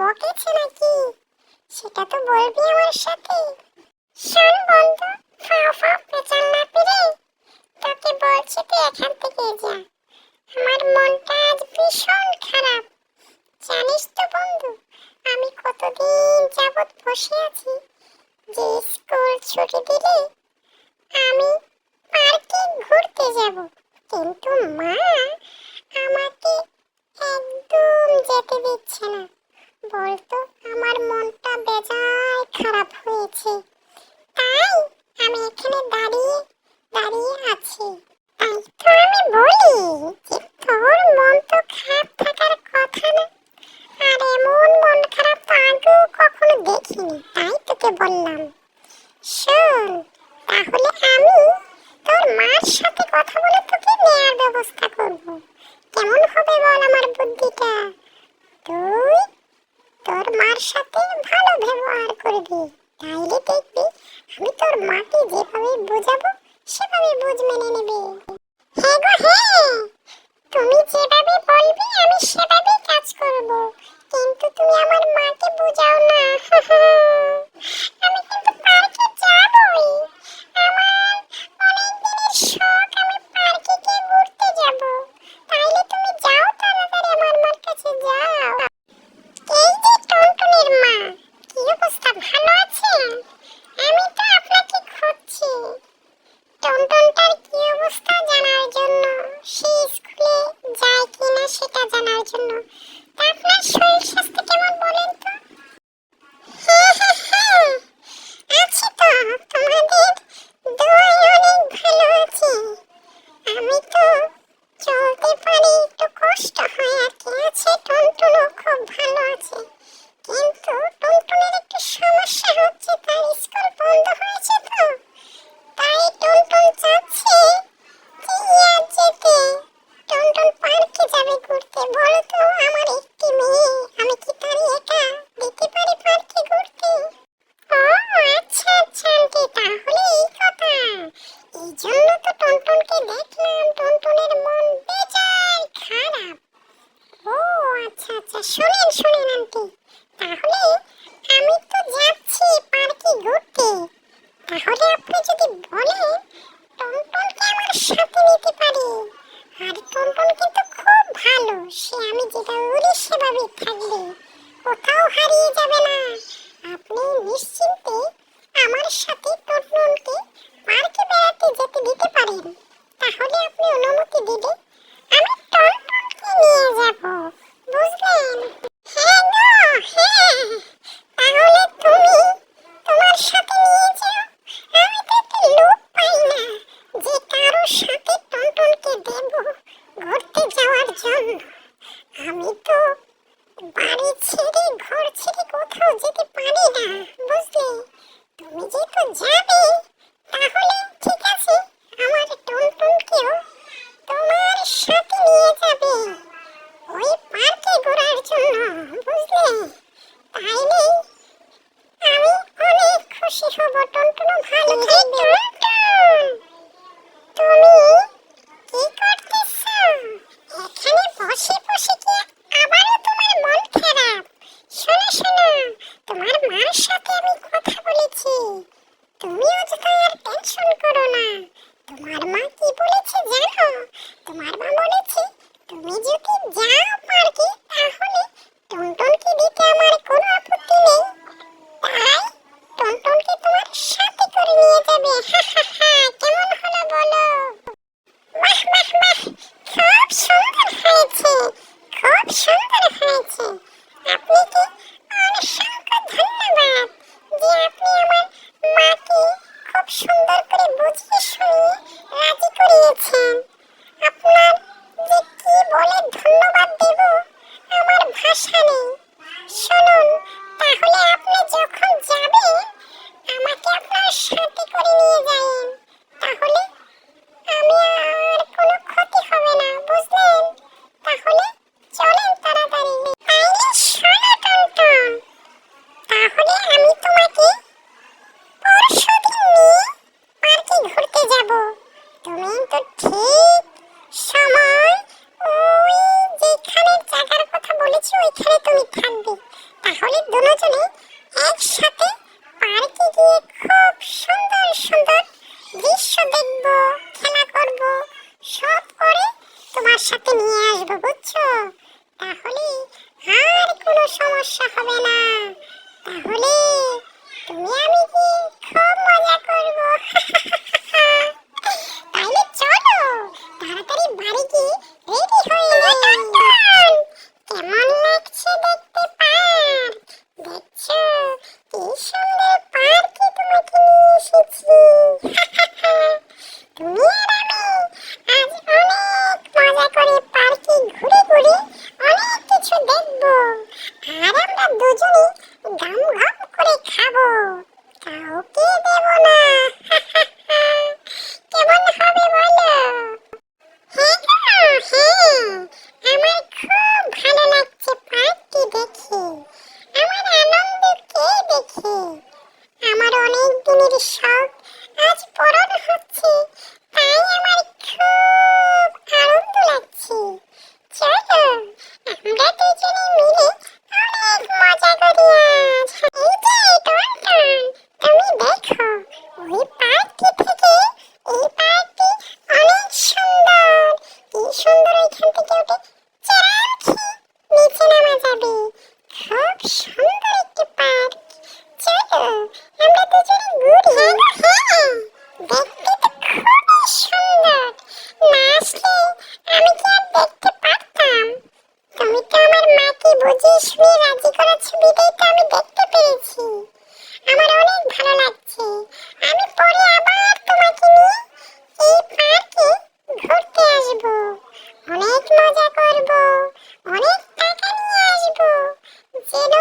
বকেছে নাকি? সেটা তো বলবি আমার সাথে। শোন বন্ধু, ফাও ফাও পেঁচাল না পেরে তোকে বলছি তুই এখান থেকে যা। আমার মনটা আজ ভীষণ খারাপ। জানিস তো বন্ধু, আমি কতদিন যাবৎ বসে আছি যে স্কুল ছুটি দিলে আমি পার্কে ঘুরতে যাব, কিন্তু মা আমাকে একদম যেতে দিচ্ছে না। বলতো আমার মনটা বেজায় খারাপ হয়েছে, তাই আমি এখানে দাঁড়িয়ে দাঁড়িয়ে আছি। তাই তো আমি বলি যে তোর মন তো খারাপ থাকার কথা না, আর এমন মন খারাপ তো আগেও কখনো দেখিনি, তাই তোকে বললাম। শোন, তাহলে আমি তোর মার সাথে কথা বলে তোকে নেয়ার ব্যবস্থা করব। কেমন হবে বল আমার বুদ্ধিটা? তুই তোর মার সাথে ভালো ব্যবহার করবি, তাইলে দেখবি আমি তোর মাকে যেভাবে বোঝাবো সেভাবে বুঝ মেনে নেবে। হ্যাঁ গো হ্যাঁ, তুমি যেভাবে বলবে আমি সেভাবেই কাজ করব, কিন্তু তুমি আমার মাকে বোঝাও না। আমি কিন্তু পার্কে যাবই, আমার অনেক দিনের শখ আমি পার্কে গিয়ে ঘুরতে যাব। তাইলে তুমি যাও, তাড়াতাড়ি আমার মার কাছে যাও। এই যে টুনটুনির মা, কি অবস্থা, ভালো আছেন? আমি তো আপনাকে খুঁজছি টুনটুনটার কি অবস্থা জানার জন্য, সে স্কুলে যায় কিনা সেটা জানার জন্য। তা আপনার শরীর স্বাস্থ্য কেমন বলেন তো? হ্যাঁ হ্যাঁ হ্যাঁ, আছি তো, তোমাদের দোয়ায় অনেক ভালো আছি। আমি তো চলতে পারি, একটু কষ্ট হয় আর কি। আছে টুনটুনও খুব ভালো আছে, কিন্তু টুনটুনের একটু সমস্যা হচ্ছে, তার স্কুল বন্ধ হয়েছে তো, তাই টুনটুন চাচ্ছে যে যেতে। টুনটুন পার্কে যাবে ঘুরতে। বলো তো, আমার একটি মেয়ে, আমি কি তার একা দিতে পারি পার্কে ঘুরতে? ও আচ্ছা আচ্ছা আন্টি, তাহলে এই কথা। এই জন্য তো টুনটুনকে দেখলাম, টুনটুনের মন বেজায় খারাপ। ও আচ্ছা আচ্ছা, শুনেন শুনেন আন্টি, তাহলে আমি তো যাচ্ছি পার্কে ঘুরতে। তাহলে আপনি যদি বলেন টুনটুনকে আমার সাথে নিতে পারি। আর টুনটুন কিন্তু খুব ভালো, সে আমি যেটা বলি সেভাবেই থাকবে, কোথাও হারিয়ে যাবে না। আপনি নিশ্চিন্তে আমার সাথে টুনটুনকে পার্কে বেড়াতে যেতে দিতে পারেন। তাহলে আপনি অনুমতি দিলে আমি টুনটুনকে নিয়ে যাব, বুঝলেন? হ্যাঁ গো হ্যাঁ, তাহলে তুমি তোমার সাথে নিয়ে যাও। আমি তো একটা লোক পাই না যে কারোর সাথে টুনটুনকে দেব ঘুরতে যাওয়ার জন্য। আমি তো বাড়ি ছেড়ে ঘর ছেড়ে কোথাও যেতে পারি না, বুঝলে? তুমি যেহেতু যাবে, তাহলে ঠিক আছে, আমার টুনটুনকেও তোমার সাথে নিয়ে যাবে ওই পার্কে ঘোরার জন্য, বুঝলে? তাইলে আমি অনেক খুশি হব, টুনটুনও ভালো থাকবে। টুনটুন, তুমি কি করতেছো এখানে বসে বসে? কি আবারও তোমার মন খারাপ? শোনো শোনো, তোমার মার সাথে আমি কথা বলেছি, তুমি অযথা আর টেনশন করো না। তোমার মা কি বলেছে জানো? তোমার মা বলেছে তুমি যদি যাও পার্কে, তাহলে টুনটুনকে দিতে আমার কোনো আপত্তি নেই, তাই টুনটুনকে তোমার সাথে করে নিয়ে যাবে। হা হা হা, কেমন হলো বলো? বাহ বাহ বাহ, খুব সুন্দর হয়েছে, খুব সুন্দর হয়েছে। আপনাকে অসংখ্য ধন্যবাদ যে আপনি আমার মাকে খুব সুন্দর করে বুঝিয়ে শুনিয়ে রাজি করিয়েছেন। আপনার যে কি বলে ধন্যবাদ দেব আমার ভাষা নেই। শুনুন, তাহলে আপনি যখন যাবেন আমাকে আপনার সাথে করে নিয়ে যাবেন, তাহলে আমি আর কোনো ক্ষতি হবে না, বুঝলেন? তাহলে চলেন তাড়াতাড়ি। তাইলে শোনো টুনটুন, তাহলে আমি তোমাকে পরশুদিন নিয়ে পার্কে ঘুরতে যাব। তুমি তো ঠিক সময় ওই যেখানে জায়গার কথা বলেছি ওইখানে তুমি সমস্যা হবে না। তাহলে তুমি আমি কি খুব মজা করব। তাইলে চলো তাড়াতাড়ি বাড়ি গিয়ে রেডি হয়ে নেই। কেমন লাগছে দেখতে পার্ক? দেখছো কি সুন্দর পার্কে তোমাকে নিয়ে এসেছি। তুমি আর আমি আজ অনেক মজা করে পার্কে ঘুরে ঘুরে অনেক কিছু দেখবো। আর আমরা দুজনে গাম গাম করে খাবো, কাউকে দেব না। কেমন হবে বলো? হ্যাঁ গো, হ্যাঁ, আমার খুব ভালো লাগছে পার্কটি দেখে, আমার আনন্দকে দেখে। আমার অনেক দিনের শখ আজ পূরণ হচ্ছে, তাই আমার খুব আনন্দ লাগছে। চলো আমরা দুজনে মিলে অনেক মজা করি আজ। এই যে টনটন, তুমি দেখো ওই পার্কটি থেকে এই পার্কটি অনেক সুন্দর। কি সুন্দর ওইখান থেকে উঠে চারাম খেয়ে নিচে নামা যাবে। খুব সুন্দর একটি পার্ক। চলো আমরা দুজনে ঘুরি। হ্যাঁ, দেখতে তো খুবই সুন্দর। না আসলে আমি কি আর দেখতে পারতাম? তুমি তো আমার মাকে বুঝিয়ে শুনিয়ে রাজি করাচ্ছ বিধায় তো আমি দেখতে পেরেছি। আমার অনেক ভালো লাগছে। আমি পরে আবার তোমাকে নিয়ে এই পার্কে ঘুরতে আসবো, অনেক মজা করব, অনেক টাকা নিয়ে আসবো, যেন